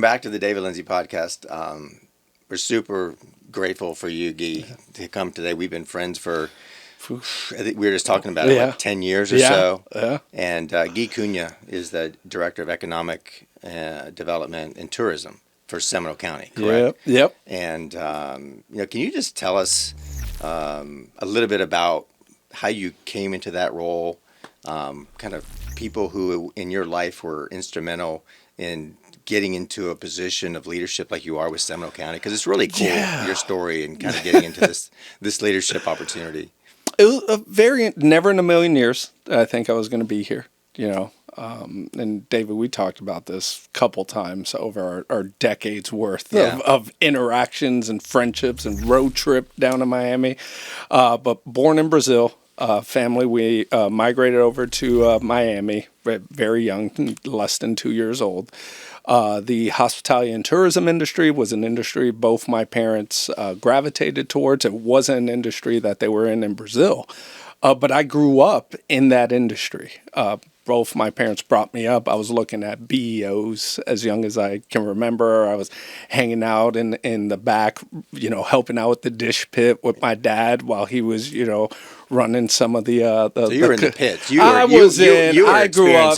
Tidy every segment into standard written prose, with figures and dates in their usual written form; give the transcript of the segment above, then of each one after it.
welcome back to the David Lindsey Podcast. We're super grateful for you, Gui, to come today. We've been friends for, I think we were just talking about it, like 10 years or so. Yeah. And Gui Cunha is the Director of Economic Development and Tourism for Seminole County, correct? Yep. And, can you just tell us a little bit about how you came into that role, kind of people who in your life were instrumental in getting into a position of leadership like you are with Seminole County? Because it's really cool, your story, and kind of getting into this leadership opportunity. It was a never in a million years that I think I was going to be here, and David, we talked about this a couple times over our decades worth of interactions and friendships and road trip down to Miami. But born in Brazil, family, we migrated over to Miami very young, less than 2 years old. The hospitality and tourism industry was an industry both my parents gravitated towards. It wasn't an industry that they were in Brazil, but I grew up in that industry. Both my parents brought me up. I was looking at BEOs as young as I can remember. I was hanging out in the back, helping out with the dish pit with my dad while he was, running some of the. So you were in the pits. I grew up,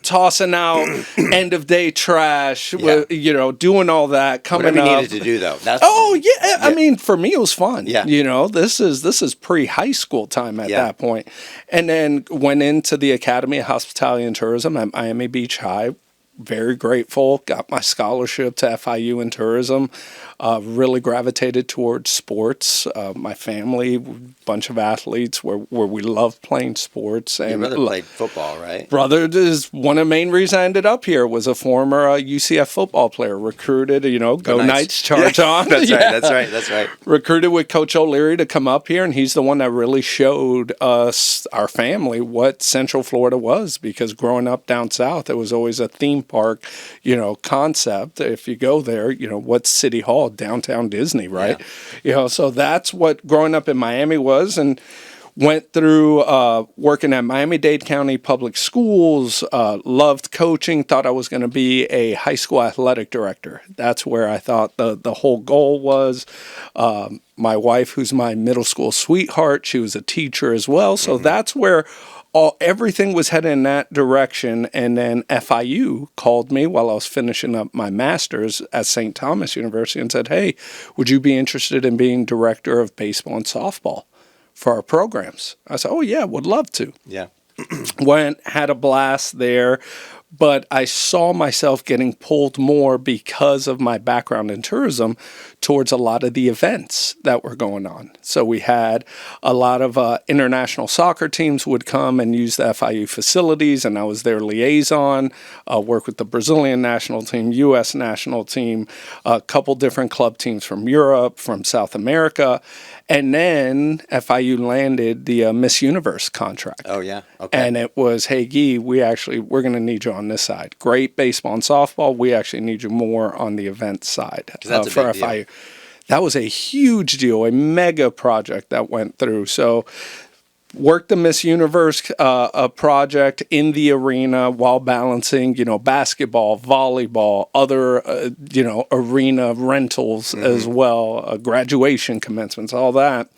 tossing out end of day trash, doing all that. Whatever you needed to do though. I mean, for me it was fun. Yeah. This is pre high school time at that point, and then went into the Academy of Hospitality and Tourism at Miami Beach High. Very grateful. Got my scholarship to FIU in tourism. Really gravitated towards sports. My family, bunch of athletes, where we love playing sports. And your brother played football, right? Brother is one of the main reasons I ended up here. Was a former UCF football player. Recruited, go Knights, charge on. That's right. Recruited with Coach O'Leary to come up here, and he's the one that really showed us, our family, what Central Florida was. Because growing up down south, it was always a theme park, concept. If you go there, what's City Hall, downtown Disney, right? Yeah. So that's what growing up in Miami was, and went through working at Miami-Dade County Public Schools, loved coaching, thought I was going to be a high school athletic director. That's where I thought the whole goal was. My wife, who's my middle school sweetheart, she was a teacher as well. So that's where everything was headed in that direction. And then FIU called me while I was finishing up my master's at St. Thomas University and said, hey, would you be interested in being director of baseball and softball for our programs? I said, oh, yeah, would love to. Yeah. Had a blast there. But I saw myself getting pulled more because of my background in tourism towards a lot of the events that were going on. So we had a lot of international soccer teams would come and use the FIU facilities, and I was their liaison, work with the Brazilian national team, U.S. national team, a couple different club teams from Europe, from South America. And then FIU landed the Miss Universe contract. Oh, yeah. Okay. And it was, hey, Guy, we're going to need you on this side. Great baseball and softball. We actually need you more on the event side that's for a big FIU. Deal. That was a huge deal, a mega project that went through. So worked the Miss Universe project in the arena while balancing, basketball, volleyball, other, arena rentals as well, graduation commencements, all that.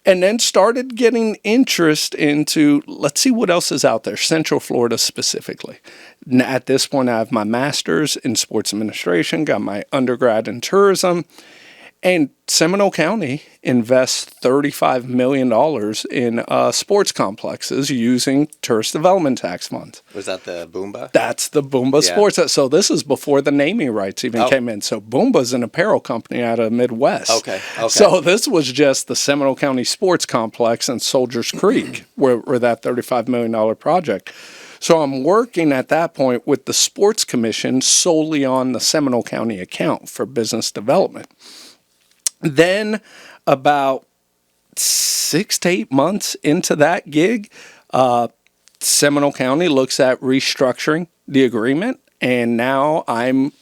And then started getting interest into, let's see what else is out there, Central Florida specifically. At this point, I have my master's in sports administration, got my undergrad in tourism. And Seminole County invests $35 million in sports complexes using tourist development tax funds. Was that the Boomba? That's the Boomba Sports. So this is before the naming rights even came in. So Boomba's an apparel company out of Midwest. Okay. So this was just the Seminole County Sports Complex in Soldiers Creek, where that $35 million project. So I'm working at that point with the Sports Commission solely on the Seminole County account for business development. Then about 6 to 8 months into that gig, Seminole County looks at restructuring the agreement, and now I'm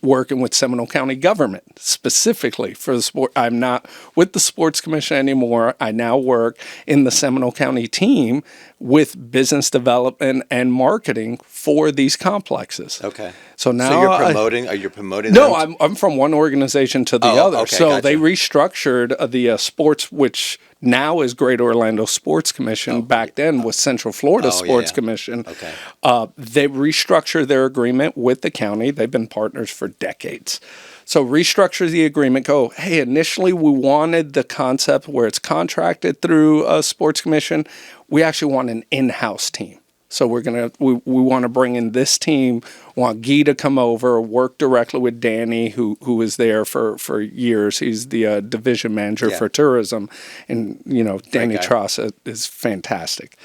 working with Seminole County government specifically for the sport. I'm not with the Sports Commission anymore. I now work in the Seminole County team with business development and marketing for these complexes. Okay. So now you're promoting? Are you promoting? No, them? I'm from one organization to the other. Okay, so gotcha. they restructured the sports, which now is Greater Orlando Sports Commission. Back then was Central Florida Sports Commission. Okay. They restructured their agreement with the county. They've been partners for decades. So restructure the agreement. Go, hey, initially we wanted the concept where it's contracted through a sports commission. We actually want an in-house team. So we want to bring in this team. Want Gui to come over, work directly with Danny, who was there for years. He's the division manager for tourism, and Danny Tross is fantastic.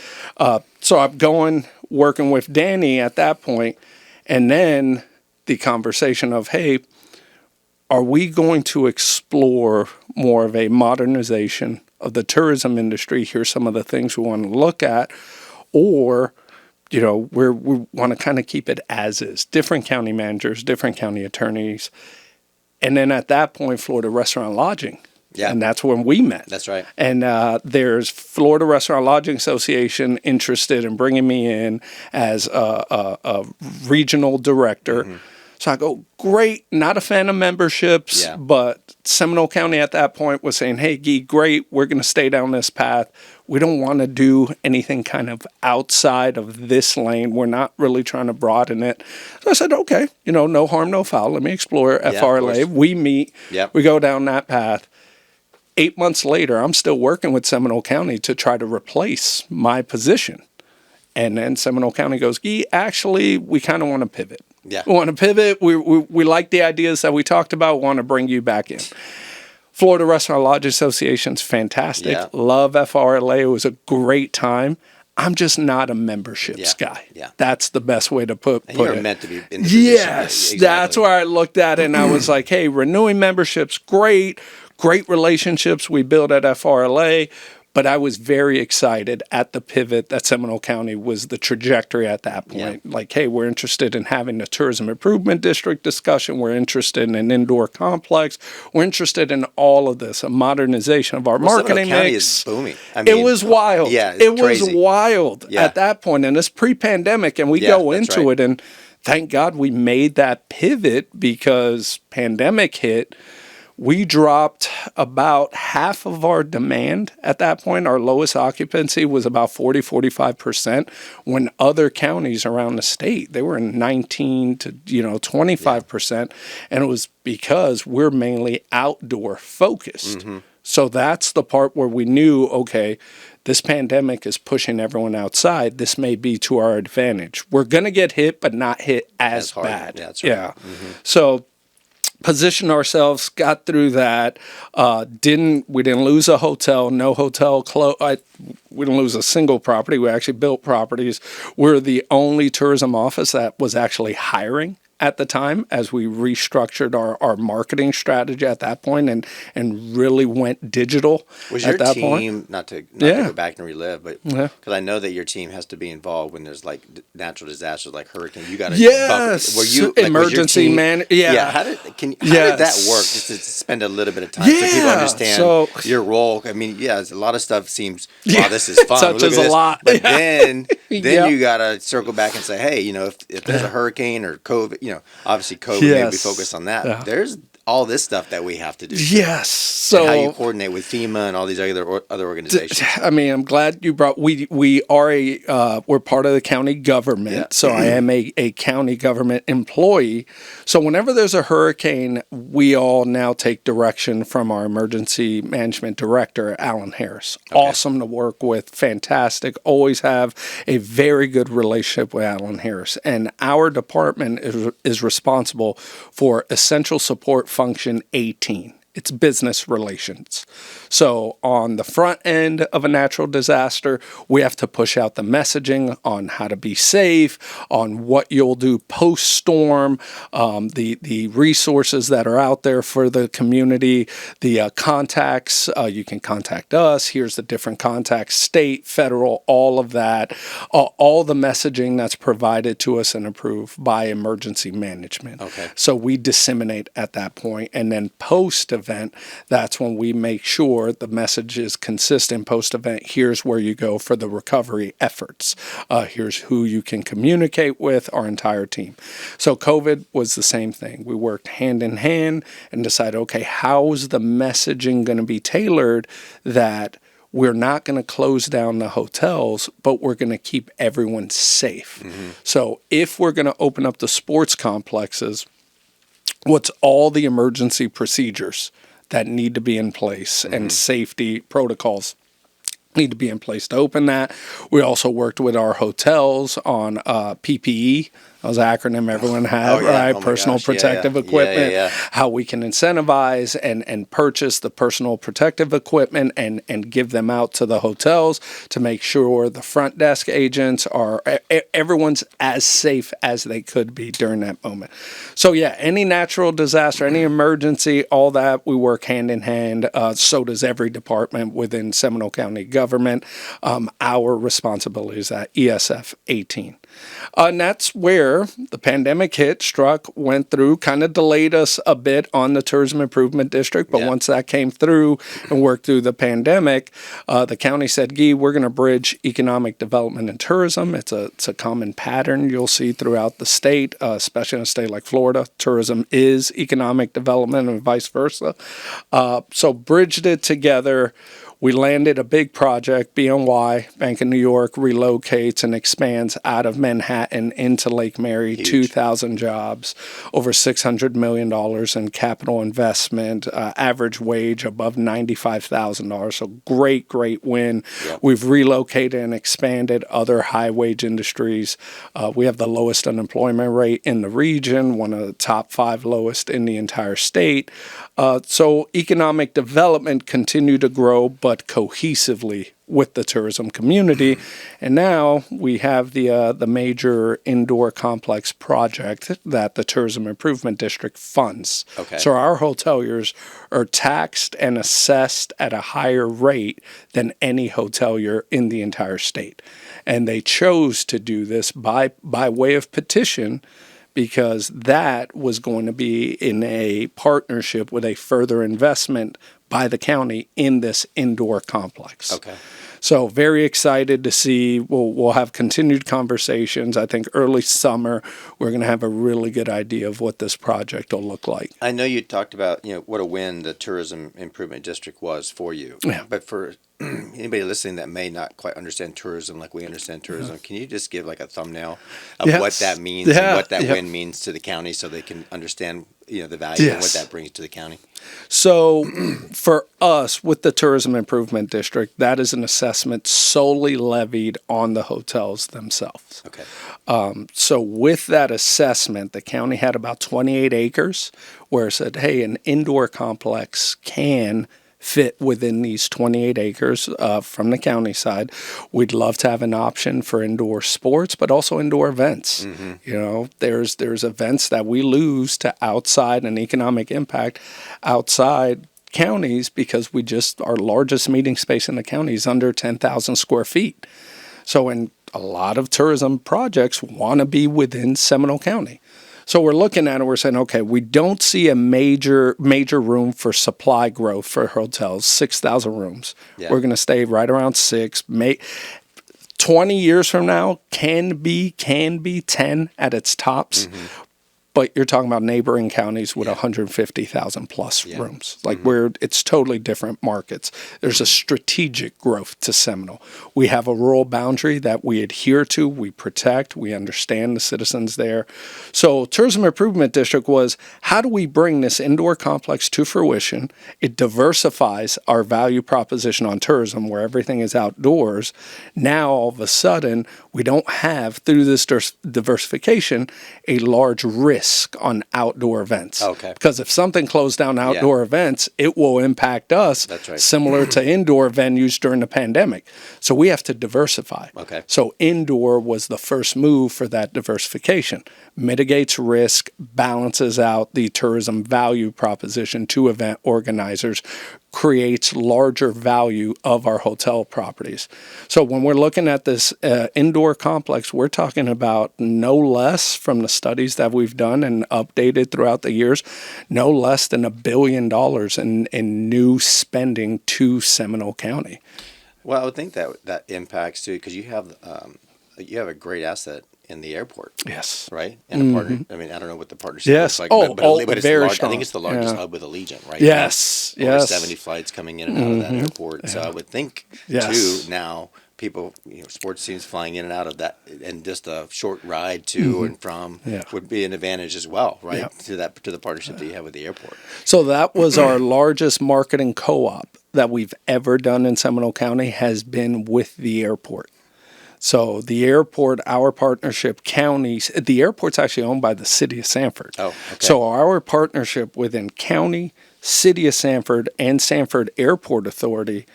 So I'm working with Danny at that point, and then the conversation of, hey, are we going to explore more of a modernization of the tourism industry? Here's some of the things we want to look at, or we want to kind of keep it as is. Different county managers, different county attorneys. And then at that point, Florida Restaurant Lodging. Yeah. And that's when we met. That's right. And there's Florida Restaurant Lodging Association interested in bringing me in as a regional director. Mm-hmm. So I go, great, not a fan of memberships, but Seminole County at that point was saying, hey, Gui, great, we're going to stay down this path. We don't want to do anything kind of outside of this lane. We're not really trying to broaden it. So I said, okay, no harm, no foul. Let me explore FRLA. We meet, we go down that path. 8 months later, I'm still working with Seminole County to try to replace my position. And then Seminole County goes, Gui, actually, we kind of want to pivot. Yeah. We want to pivot. We like the ideas that we talked about. We want to bring you back in. Florida Restaurant Lodge Association's fantastic. Yeah. Love FRLA. It was a great time. I'm just not a memberships guy. Yeah. That's the best way to put it. You're meant to be in the Yes. Exactly. That's where I looked at it and I was like, hey, renewing memberships, great relationships we built at FRLA. But I was very excited at the pivot that Seminole County was the trajectory at that point. Yeah. Like, hey, we're interested in having a tourism improvement district discussion. We're interested in an indoor complex. We're interested in all of this, a modernization of our marketing Seminole County mix. Is booming. I mean, it was wild. Yeah, it crazy. was wild at that point. And it's pre-pandemic, and we go into it. And thank God we made that pivot because pandemic hit. We dropped about half of our demand at that point. Our lowest occupancy was about 40-45%, when other counties around the state, they were in 19 to 25%. And it was because we're mainly outdoor focused. Mm-hmm. So that's the part where we knew, okay, this pandemic is pushing everyone outside. This may be to our advantage. We're going to get hit, but not hit as bad. Yeah, that's right. Yeah. Mm-hmm. So positioned ourselves, got through that. We didn't lose a hotel. No hotel we didn't lose a single property. We actually built properties. We're the only tourism office that was actually hiring at the time, as we restructured our marketing strategy at that point and really went digital. Was at your that team, point. not to go back and relive, but because I know that your team has to be involved when there's like natural disasters like hurricane, you got to were you emergency man? Yeah. How did that work? Just to spend a little bit of time so people understand your role. I mean, a lot of stuff seems wow, this is fun. Touches a lot, but then you got to circle back and say, hey, if there's a hurricane or COVID. Obviously COVID, maybe we focus on that. Yeah. There's all this stuff that we have to do. Yes. So and how you coordinate with FEMA and all these other organizations. I mean, I'm glad you brought. We are we're part of the county government, so I am a county government employee. So whenever there's a hurricane, we all now take direction from our emergency management director, Alan Harris. Okay. Awesome to work with, fantastic. Always have a very good relationship with Alan Harris, and our department is responsible for essential support function 18. It's business relations. So on the front end of a natural disaster, we have to push out the messaging on how to be safe, on what you'll do post-storm, the resources that are out there for the community, the contacts. You can contact us. Here's the different contacts, state, federal, all of that, all the messaging that's provided to us and approved by emergency management. Okay. So we disseminate at that point, and then post-event, that's when we make sure the message is consistent. Post-event, here's where you go for the recovery efforts. Here's who you can communicate with, our entire team. So COVID was the same thing. We worked hand in hand and decided, okay, how's the messaging going to be tailored that we're not going to close down the hotels, but we're going to keep everyone safe. Mm-hmm. So if we're going to open up the sports complexes, what's all the emergency procedures that need to be in place and safety protocols need to be in place to open that? We also worked with our hotels on PPE. That was an acronym everyone had, right? Personal protective equipment, how we can incentivize and purchase the personal protective equipment and give them out to the hotels to make sure the front desk agents are, everyone's as safe as they could be during that moment. So any natural disaster, any emergency, all that, we work hand in hand. So does every department within Seminole County government. Our responsibility is at ESF 18. And that's where the pandemic struck, went through, kind of delayed us a bit on the Tourism Improvement District. But once that came through and worked through the pandemic, the county said, Gui, we're going to bridge economic development and tourism. It's a common pattern you'll see throughout the state, especially in a state like Florida. Tourism is economic development and vice versa. So bridged it together. We landed a big project. BNY, Bank of New York, relocates and expands out of Manhattan into Lake Mary. Huge. 2,000 jobs, over $600 million in capital investment, average wage above $95,000. So great win. Yep. We've relocated and expanded other high-wage industries. We have the lowest unemployment rate in the region, one of the top 5 lowest in the entire state. So economic development continued to grow, but cohesively with the tourism community. And now we have the major indoor complex project that the Tourism Improvement District funds. Okay. So our hoteliers are taxed and assessed at a higher rate than any hotelier in the entire state. And they chose to do this by way of petition, because that was going to be in a partnership with a further investment by the county in this indoor complex. Okay. So very excited to see. We'll have continued conversations. I think early summer, we're going to have a really good idea of what this project will look like. I know you talked about, what a win the Tourism Improvement District was for you. Yeah. But for anybody listening that may not quite understand tourism like we understand tourism, can you just give like a thumbnail of what that means and what that win means to the county so they can understand the value and what that brings to the county? So for us, with the Tourism Improvement District, that is an assessment solely levied on the hotels themselves. Okay. So with that assessment, the county had about 28 acres where it said, hey, an indoor complex can fit within these 28 acres from the county side. We'd love to have an option for indoor sports, but also indoor events. Mm-hmm. There's events that we lose to outside and economic impact outside counties because our largest meeting space in the county is under 10,000 square feet. So in a lot of tourism projects want to be within Seminole County. So we're looking at it, we're saying, okay, we don't see a major room for supply growth for hotels, 6,000 rooms. Yeah. We're going to stay right around 6. 20 years from now can be 10 at its tops. Mm-hmm. But you're talking about neighboring counties with 150,000 plus rooms. Like it's totally different markets. There's a strategic growth to Seminole. We have a rural boundary that we adhere to, we protect, we understand the citizens there. So Tourism Improvement District was, how do we bring this indoor complex to fruition? It diversifies our value proposition on tourism where everything is outdoors. Now, all of a sudden, we don't have, through this diversification, a large risk on outdoor events. Okay. Because if something closed down outdoor events, it will impact us. That's right. Similar to indoor venues during the pandemic. So we have to diversify. Okay. So indoor was the first move for that diversification. Mitigates risk, balances out the tourism value proposition to event organizers, creates larger value of our hotel properties. So when we're looking at this indoor complex, we're talking about no less, from the studies that we've done and updated throughout the years, no less than $1 billion in new spending to Seminole County. Well, I would think that impacts too, because you have a great asset in the airport. Yes. Right? And a partner. I mean, I don't know what the partnership Yes. looks like, but it's very large. strong. I think it's the largest hub with Allegiant, right? Yes. Over 70 flights coming in and out of that airport. Yeah. So I would think too now people, sports teams flying in and out of that, and just a short ride to and from would be an advantage as well, right? Yeah. To the partnership that you have with the airport. So that was our largest marketing co-op that we've ever done in Seminole County, has been with the airport. So the airport, our partnership counties, the airport's actually owned by the city of Sanford. Oh, okay. So our partnership within county, city of Sanford, and Sanford Airport Authority,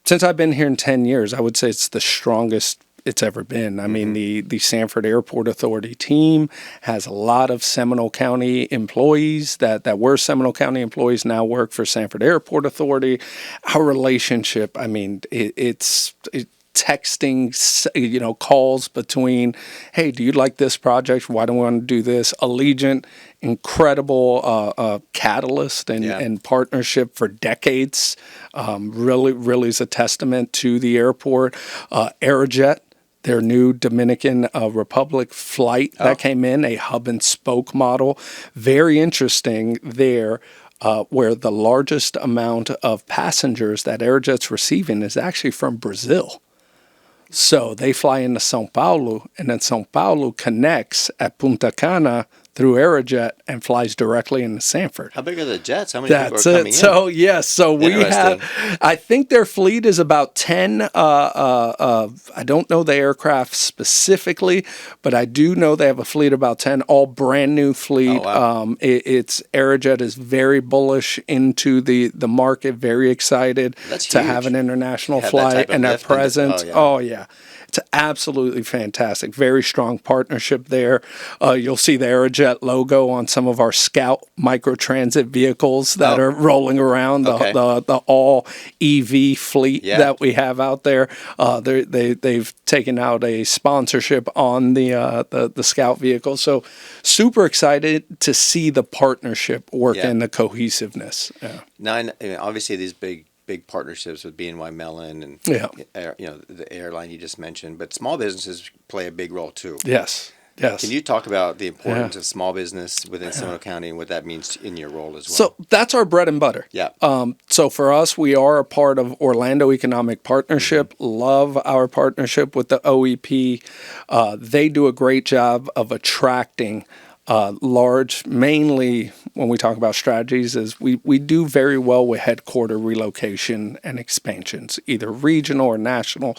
since I've been here in 10 years, I would say it's the strongest it's ever been. I mean, the Sanford Airport Authority team has a lot of Seminole County employees that were Seminole County employees, now work for Sanford Airport Authority. Our relationship, I mean, it's texting, calls between, hey, do you like this project? Why do we want to do this? Allegiant, incredible catalyst and partnership for decades. Really is a testament to the airport. Aerojet, their new Dominican Republic flight that came in, a hub and spoke model. Very interesting there. Where the largest amount of passengers that Aerojet's receiving is actually from Brazil. So they fly into Sao Paulo, and then Sao Paulo connects at Punta Cana through Aerojet and flies directly into Sanford. How big are the jets? How many people are coming in? So we have, I think their fleet is about 10. I don't know the aircraft specifically, but I do know they have a fleet of about 10, all brand new fleet. Oh, wow. It's Aerojet is very bullish into the market, very excited to have an international flight and their presence. Oh, yeah. It's absolutely fantastic. Very strong partnership there. You'll see the Aerojet logo on some of our Scout microtransit vehicles that are rolling around, the all EV fleet that we have out there. They've taken out a sponsorship on the Scout vehicle. So super excited to see the partnership work and the cohesiveness. Yeah. Now, obviously these big partnerships with BNY Mellon and the airline you just mentioned, but small businesses play a big role too. Yes. Can you talk about the importance of small business within Seminole County and what that means in your role as well? So that's our bread and butter. Yeah. So for us, we are a part of Orlando Economic Partnership. Love our partnership with the OEP. They do a great job of attracting large, mainly when we talk about strategies, is we do very well with headquarter relocation and expansions, either regional or national.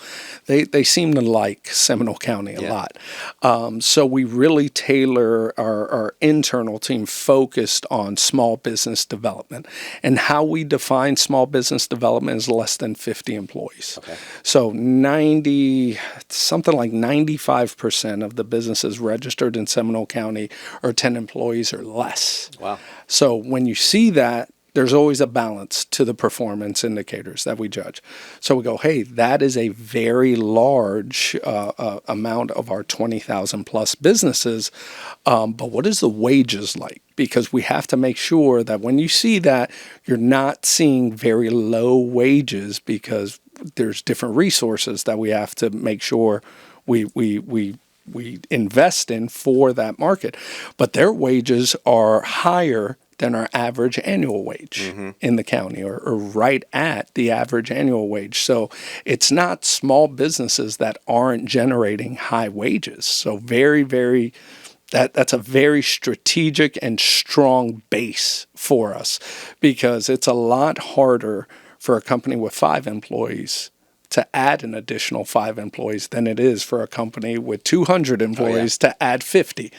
They seem to like Seminole County a lot. So we really tailor our internal team focused on small business development. And how we define small business development is less than 50 employees. Okay. So something like 95% of the businesses registered in Seminole County or 10 employees or less. Wow. So when you see that, there's always a balance to the performance indicators that we judge. So we go, hey, that is a very large amount of our 20,000 plus businesses. But what is the wages like? Because we have to make sure that when you see that, you're not seeing very low wages, because there's different resources that we have to make sure we invest in for that market. But their wages are higher than our average annual wage in the county, or right at the average annual wage. So it's not small businesses that aren't generating high wages. So that's a very strategic and strong base for us, because it's a lot harder for a company with 5 employees to add an additional 5 employees than it is for a company with 200 employees to add 50.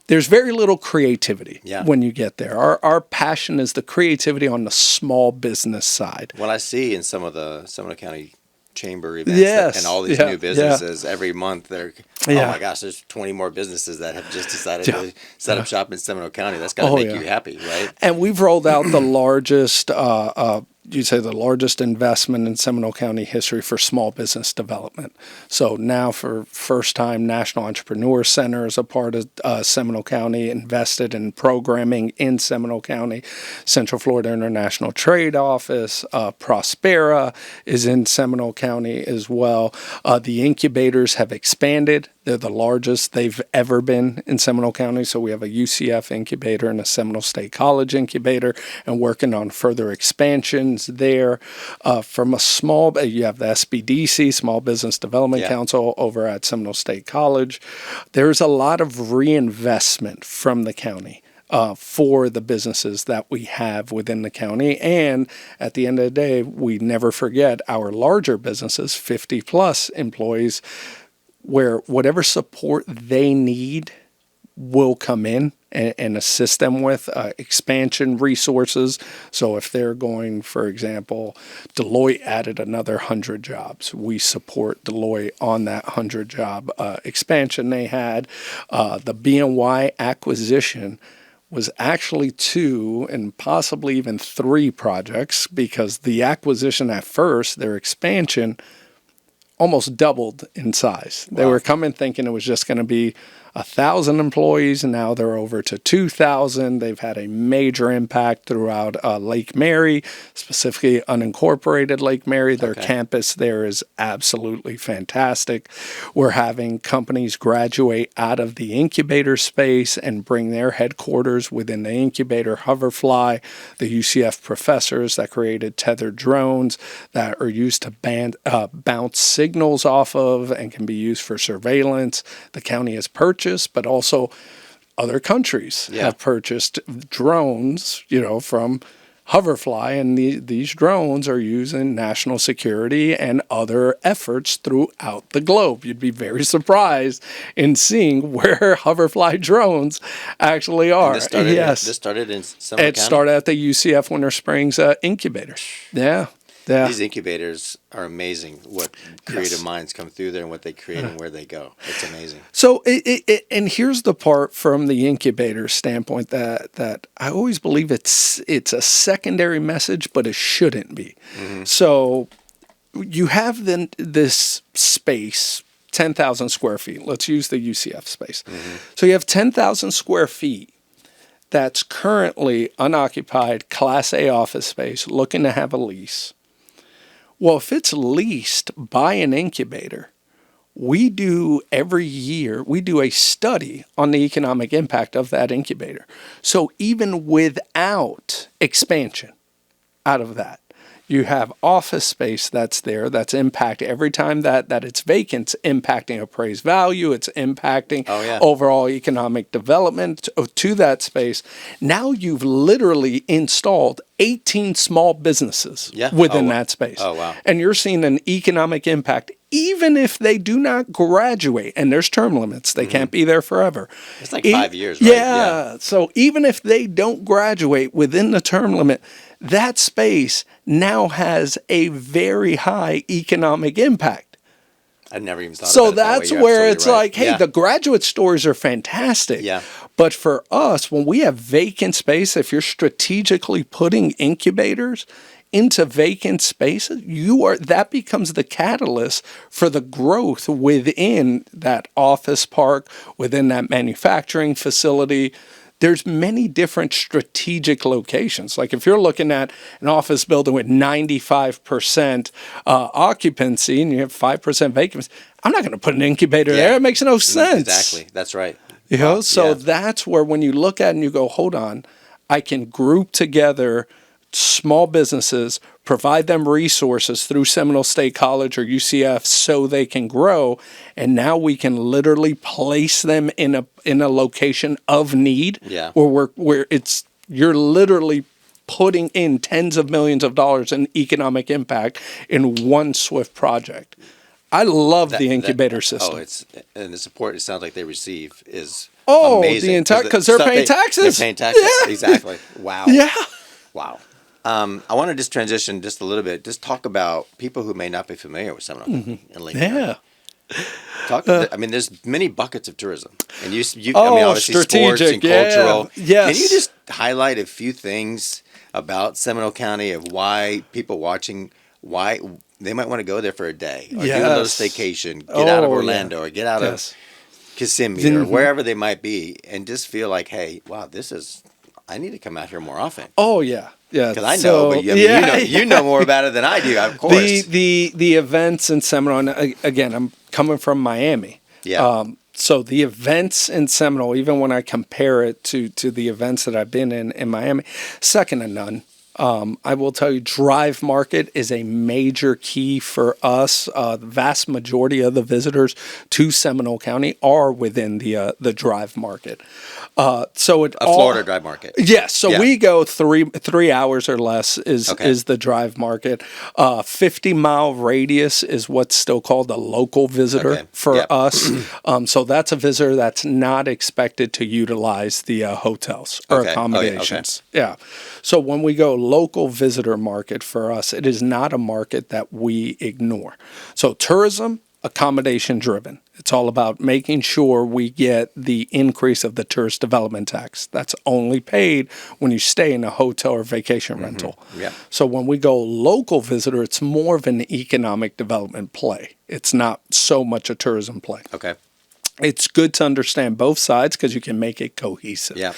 There's very little creativity when you get there. Our passion is the creativity on the small business side. What I see in some of the Seminole County Chamber events and all these new businesses every month, oh my gosh, there's 20 more businesses that have just decided to set up shop in Seminole County. That's got to make you happy, right? And we've rolled out the largest the largest investment in Seminole County history for small business development. So now for first time, National Entrepreneur Center is a part of Seminole County, invested in programming in Seminole County. Central Florida International Trade Office, Prospera is in Seminole County as well. The incubators have expanded. They're the largest they've ever been in Seminole County. So we have a UCF incubator and a Seminole State College incubator, and working on further expansions there. From a you have the SBDC, Small Business Development Council, over at Seminole State College. There's a lot of reinvestment from the county for the businesses that we have within the county. And at the end of the day, we never forget our larger businesses, 50 plus employees, where whatever support they need will come in and assist them with expansion resources. So if they're going, for example, Deloitte added another 100 jobs, we support Deloitte on that 100 job expansion they had. The BNY acquisition was actually 2 and possibly even 3 projects, because the acquisition at first, their expansion, almost doubled in size. Wow. They were coming thinking it was just going to be 1,000 employees, and now they're over to 2,000. They've had a major impact throughout Lake Mary, specifically unincorporated Lake Mary. Their campus there is absolutely fantastic. We're having companies graduate out of the incubator space and bring their headquarters within the incubator. Hoverfly, the UCF professors that created tethered drones that are used to bounce signals off of and can be used for surveillance. The county has purchased, but also other countries have purchased drones, from Hoverfly, and these drones are used in national security and other efforts throughout the globe. You'd be very surprised in seeing where Hoverfly drones actually are. This started in Seminole County? It started at the UCF Winter Springs incubator. Yeah. These incubators are amazing. What creative minds come through there and what they create and where they go. It's amazing. So, and here's the part from the incubator standpoint that I always believe it's a secondary message, but it shouldn't be. Mm-hmm. So, you have this space, 10,000 square feet. Let's use the UCF space. Mm-hmm. So you have 10,000 square feet that's currently unoccupied Class A office space, looking to have a lease. Well, if it's leased by an incubator, every year we do a study on the economic impact of that incubator. So even without expansion out of that, you have office space that's there, that's impacting every time that it's vacant, it's impacting appraised value, it's impacting overall economic development to that space. Now you've literally installed 18 small businesses within that space. Oh, wow. And you're seeing an economic impact, even if they do not graduate, and there's term limits, they can't be there forever. It's like 5 years, right? Yeah. So even if they don't graduate within the term limit, that space now has a very high economic impact. I never even thought so about it that way. that's where it's like, hey, the graduate stories are fantastic. Yeah. But for us, when we have vacant space, if you're strategically putting incubators into vacant spaces, that becomes the catalyst for the growth within that office park, within that manufacturing facility. There's many different strategic locations. Like if you're looking at an office building with 95% occupancy and you have 5% vacancy, I'm not going to put an incubator there. It makes no sense. Exactly. That's right. That's where when you look at it and you go, hold on, I can group together small businesses, provide them resources through Seminole State College or UCF so they can grow, and now we can literally place them in a location of need where you're literally putting in tens of millions of dollars in economic impact in one swift project. I love the incubator system. And the support it sounds like they receive is amazing. The entire because they're paying taxes. They're paying taxes. Yeah. Exactly. Wow. Yeah. Wow. I want to just transition just a little bit. Just talk about people who may not be familiar with Seminole County and Lincoln County. There's many buckets of tourism, and obviously sports and cultural. Yes. Can you just highlight a few things about Seminole County of why people watching, why they might want to go there for a day or do a little staycation, get out of Orlando or get out of Kissimmee or wherever they might be, and just feel like, hey, wow, I need to come out here more often. Oh yeah. Yeah, because I know, but you know more about it than I do, of course. The events in Seminole, and again, I'm coming from Miami. Yeah. So the events in Seminole, even when I compare it to the events that I've been in Miami, second to none. I will tell you, drive market is a major key for us. The vast majority of the visitors to Seminole County are within the drive market. Florida drive market. Yes. So we go 3 hours or less is the drive market. 50-mile radius is what's still called a local visitor for us. So that's a visitor that's not expected to utilize the hotels or accommodations. Yeah. So when we go local visitor market for us, it is not a market that we ignore. So tourism, accommodation driven. It's all about making sure we get the increase of the tourist development tax. That's only paid when you stay in a hotel or vacation rental. Yeah. So when we go local visitor, it's more of an economic development play. It's not so much a tourism play. Okay. It's good to understand both sides because you can make it cohesive. Yeah.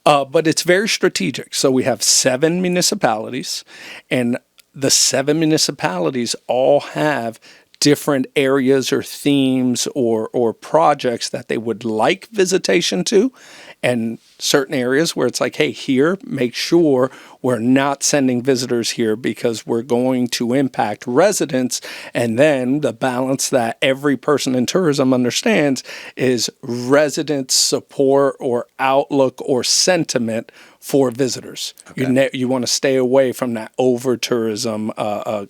But it's very strategic. So we have 7 municipalities, and the 7 municipalities all have different areas or themes or projects that they would like visitation to, and certain areas where it's like, hey, here, make sure we're not sending visitors here because we're going to impact residents. And then the balance that every person in tourism understands is resident support or outlook or sentiment for visitors. Okay. You want to stay away from that over-tourism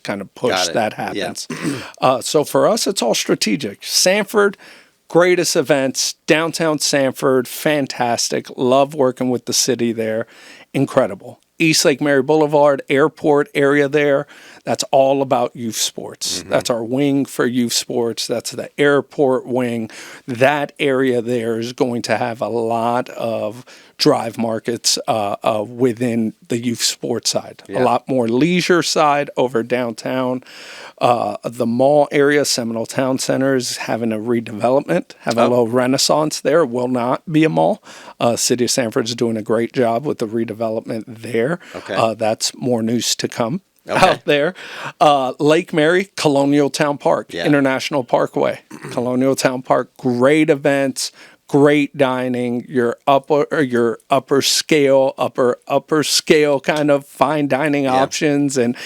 kind of push that happens. Yeah. So for us, it's all strategic. Sanford, greatest events. Downtown Sanford, fantastic. Love working with the city there. Incredible. East Lake Mary Boulevard, airport area there. That's all about youth sports. Mm-hmm. That's our wing for youth sports. That's the airport wing. That area there is going to have a lot of drive markets within the youth sports side. Yeah. A lot more leisure side over downtown. The mall area, Seminole Town Center, is having a redevelopment, having a little renaissance there. It will not be a mall. City of Sanford is doing a great job with the redevelopment there. Okay. That's more news to come. Out there. Lake Mary, Colonial Town Park, International Parkway. Colonial Town Park, great events, great dining, your upper scale kind of fine dining options and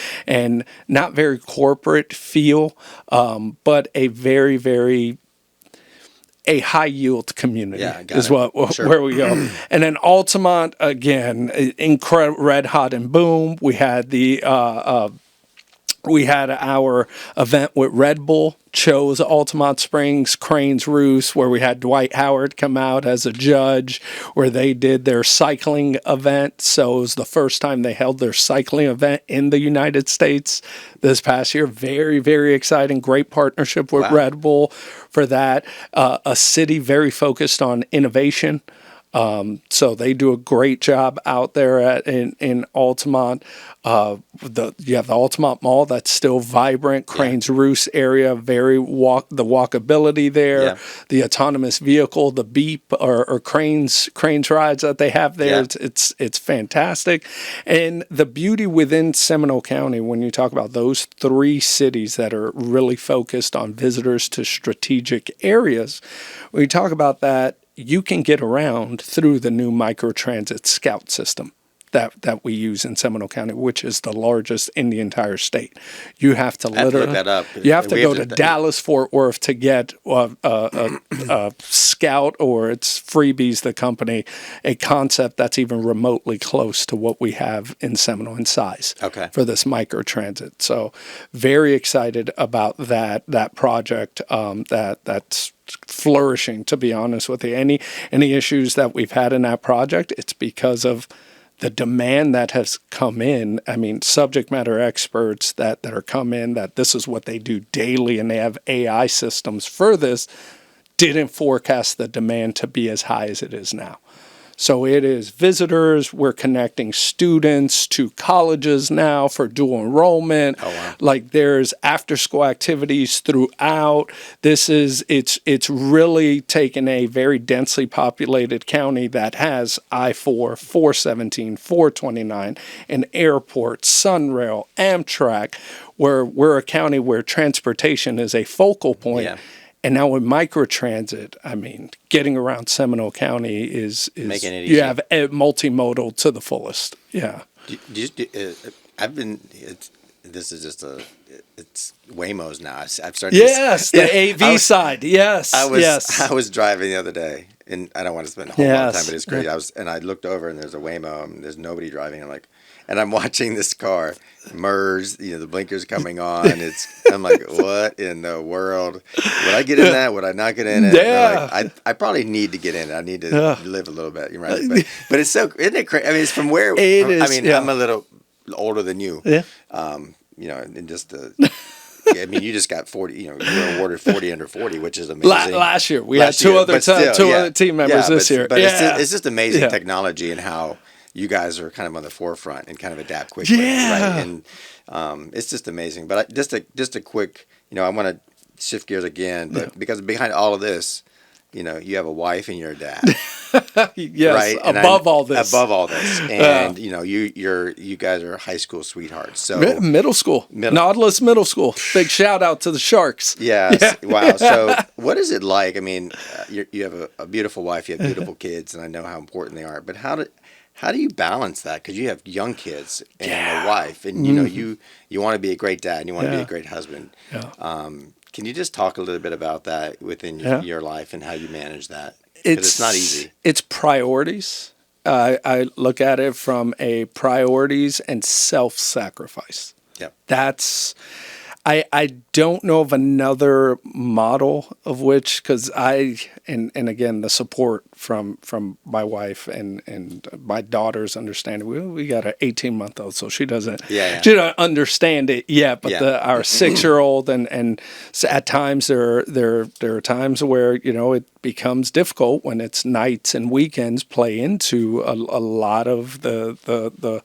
not very corporate feel, but a very, very a high yield community where we go. And then Altamont, again, incredible, red hot and boom. We had our event with Red Bull, chose Altamont Springs, Crane's Roost, where we had Dwight Howard come out as a judge, where they did their cycling event. So it was the first time they held their cycling event in the United States this past year. Very, very exciting. Great partnership with Red Bull for that. A city very focused on innovation. So they do a great job out there in Altamont. You have the Altamont Mall that's still vibrant. Crane's Roost area, the walkability there. Yeah. The autonomous vehicle, the Beep or Crane's rides that they have there. Yeah. It's fantastic. And the beauty within Seminole County, when you talk about those 3 cities that are really focused on visitors to strategic areas, when you talk about that, you can get around through the new microtransit Scout system. that we use in Seminole County, which is the largest in the entire state. You have to I have to look that up. You have to go to Dallas, Fort Worth to get a Scout, or it's Freebies, the company, a concept that's even remotely close to what we have in Seminole in size for this microtransit. So very excited about that project. That's flourishing, to be honest with you. Any issues that we've had in that project, it's because of the demand that has come in. I mean, subject matter experts that are come in, that this is what they do daily, and they have AI systems for this, didn't forecast the demand to be as high as it is now. So it is visitors. We're connecting students to colleges now for dual enrollment. Oh, wow. Like there's after school activities throughout. It's really taken a very densely populated county that has I-4, 417, 429, an airport, Sunrail, Amtrak, where we're a county where transportation is a focal point. Yeah. And now with microtransit, I mean, getting around Seminole County is making it easy. You have a multimodal to the fullest. Yeah. This is just it's Waymos now. I've started. Yes, the AV side. Yes, I was driving the other day, and I don't want to spend a whole lot of time, but it's great. I looked over, and there's a Waymo, and there's nobody driving. I'm watching this car merge. The blinkers coming on. I'm like, what in the world? Would I get in that? Would I not get in it? Yeah. I probably need to get in it. I need to live a little bit. You're right, but it's so, isn't it crazy? I mean, it's from where it is. I mean, I'm a little older than you. Yeah. And just I mean, you just got 40. You were awarded 40 under 40, which is amazing. Last year we had two other team members this year. But it's just amazing technology and how you guys are kind of on the forefront and kind of adapt quickly. Yeah. Right? And it's just amazing. But just a quick, I want to shift gears again, but because behind all of this, you have a wife and you're a dad. Yes, right? Above all this. And you guys are high school sweethearts. So middle school. Nautilus Middle School. Big shout out to the Sharks. Yes. Yeah. Wow. So what is it like? I mean, you have a beautiful wife, you have beautiful kids, and I know how important they are. But how do you balance that? Because you have young kids and a wife, and you want to be a great dad and you want to be a great husband. Yeah. Can you just talk a little bit about that within your life and how you manage that? Because it's not easy. It's priorities. I look at it from a priorities and self-sacrifice. Yep. That's I don't know of another model of which, because and again, the support from my wife and my daughter's understanding. We got an 18-month-old, so she doesn't she doesn't understand it yet. But our 6-year-old and at times there are times where it becomes difficult when it's nights and weekends play into a lot of the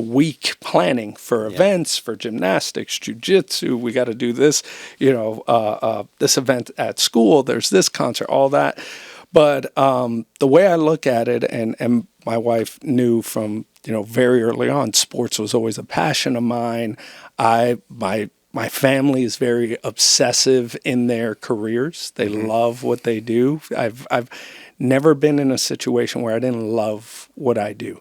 week planning for events, for gymnastics, jiu-jitsu. We got to do this, this event at school. There's this concert, all that. But the way I look at it, and my wife knew from very early on, sports was always a passion of mine. My family is very obsessive in their careers. They love what they do. I've never been in a situation where I didn't love what I do.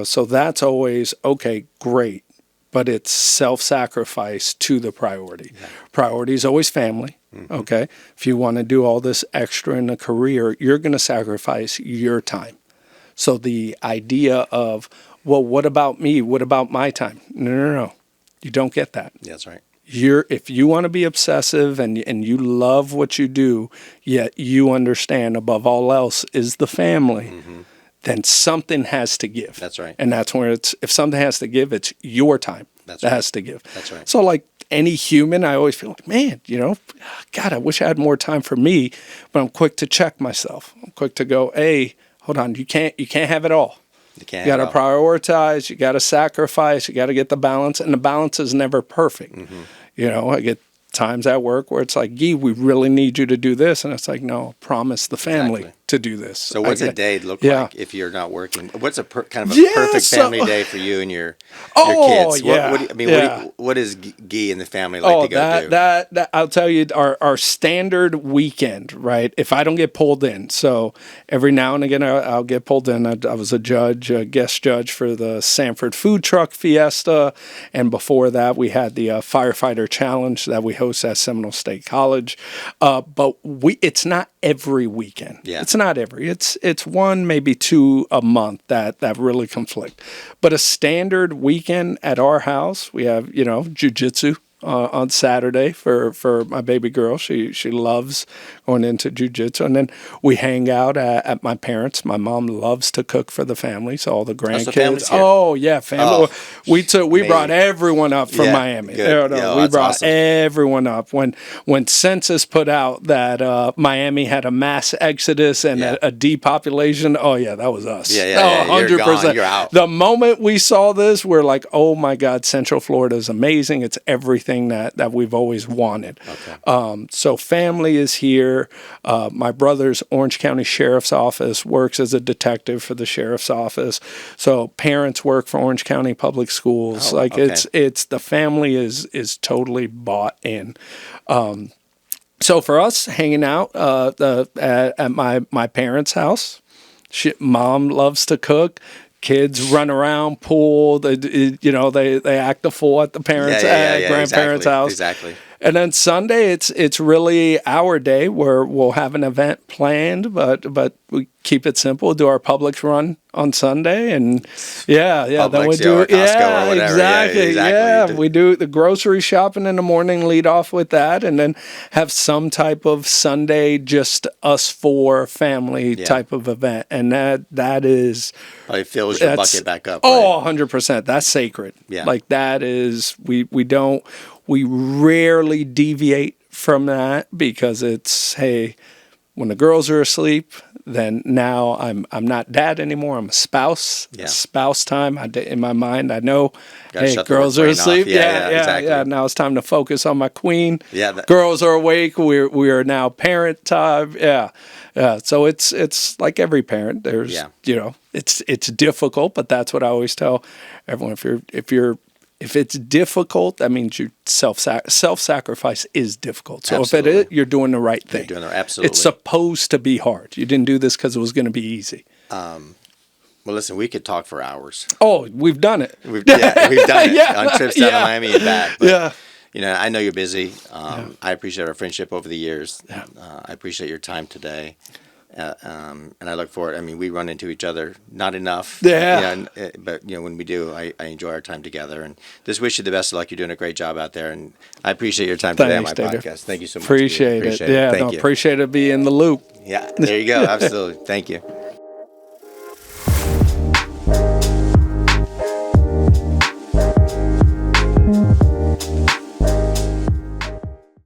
So that's always, okay, great, but it's self-sacrifice to the priority. Yeah. Priority is always family, okay? If you want to do all this extra in a career, you're going to sacrifice your time. So the idea of, well, what about me? What about my time? No. You don't get that. Yeah, that's right. If you want to be obsessive and you love what you do, yet you understand above all else is the family, then something has to give. That's right. And that's where if something has to give, it's your time that has to give. That's right. So like any human, I always feel like, man, God, I wish I had more time for me, but I'm quick to check myself. I'm quick to go, hey, hold on, you can't have it all. You got to prioritize, you got to sacrifice, you got to get the balance, and the balance is never perfect. I get times at work where it's like, Gui, we really need you to do this, and it's like, no, promise the family. to do this. So what's a day look like if you're not working? What's a kind of a perfect family day for you and your kids? What is Gui and the family like to go do? That I'll tell you, our standard weekend, right? If I don't get pulled in, so every now and again I'll get pulled in. I was a guest judge for the Sanford Food Truck Fiesta, and before that we had the Firefighter Challenge that we host at Seminole State College. But it's not every weekend. Yeah. It's not every. It's one, maybe two a month that really conflict. But a standard weekend at our house, we have, jiu-jitsu on Saturday for my baby girl. She loves going into jiu-jitsu. And then we hang out at my parents'. My mom loves to cook for the family, so all the grandkids. Family. We brought everyone up from Miami. We brought everyone up. When census put out that Miami had a mass exodus and a depopulation, that was us. 100%. You're gone. You're out. The moment we saw this, we're like, oh my God, Central Florida is amazing. It's everything that we've always wanted. Okay. So family is here. My brother's Orange County Sheriff's Office works as a detective for the Sheriff's Office. So parents work for Orange County Public Schools. It's the family is totally bought in. So for us, hanging out at my parents' house, mom loves to cook. Kids run around, pool. They act a fool at the grandparents' house. Exactly. And then Sunday, it's really our day where we'll have an event planned, but we keep it simple. Do our Publix run on Sunday, and Publix, then we do or Costco or whatever. Exactly. We do the grocery shopping in the morning. Lead off with that, and then have some type of Sunday just us four family type of event, and that is. Probably fills your bucket back up. Oh, 100%. That's sacred. Yeah. Like that is we rarely deviate from that because it's, hey, when the girls are asleep, then now I'm not dad anymore. I'm a spouse. Yeah. It's spouse time. In my mind, I know, Gotta girls are asleep. Exactly. Now it's time to focus on my queen. Yeah. Girls are awake. We are now parent time. Yeah. So it's like every parent. There's it's difficult, but that's what I always tell everyone. If it's difficult, that means you self-sacrifice is difficult. So Absolutely. if it is, you're doing the right thing. You're doing absolutely. It's supposed to be hard. You didn't do this because it was going to be easy. Well, listen, we could talk for hours. Oh, we've done it. We've done it on trips down to Miami and back. But, I know you're busy. I appreciate our friendship over the years. Yeah. I appreciate your time today. And I look forward. I mean, we run into each other not enough. Yeah. But when we do, I enjoy our time together. And just wish you the best of luck. You're doing a great job out there, and I appreciate your time today on my podcast. Thank you so much. Appreciate it. Yeah, Thank you. Appreciate it being in the loop. Yeah, there you go. Absolutely. Thank you.